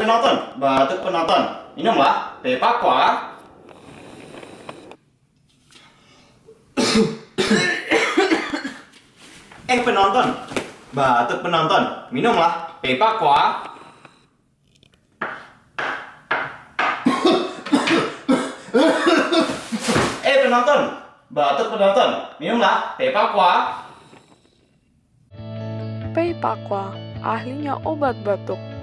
penonton, batuk penonton, minumlah teh pakwa. Penonton, batuk penonton, minumlah teh pakwa. Penonton, batuk penonton, minumlah teh pakwa. Pakwa, ahlinya obat batuk.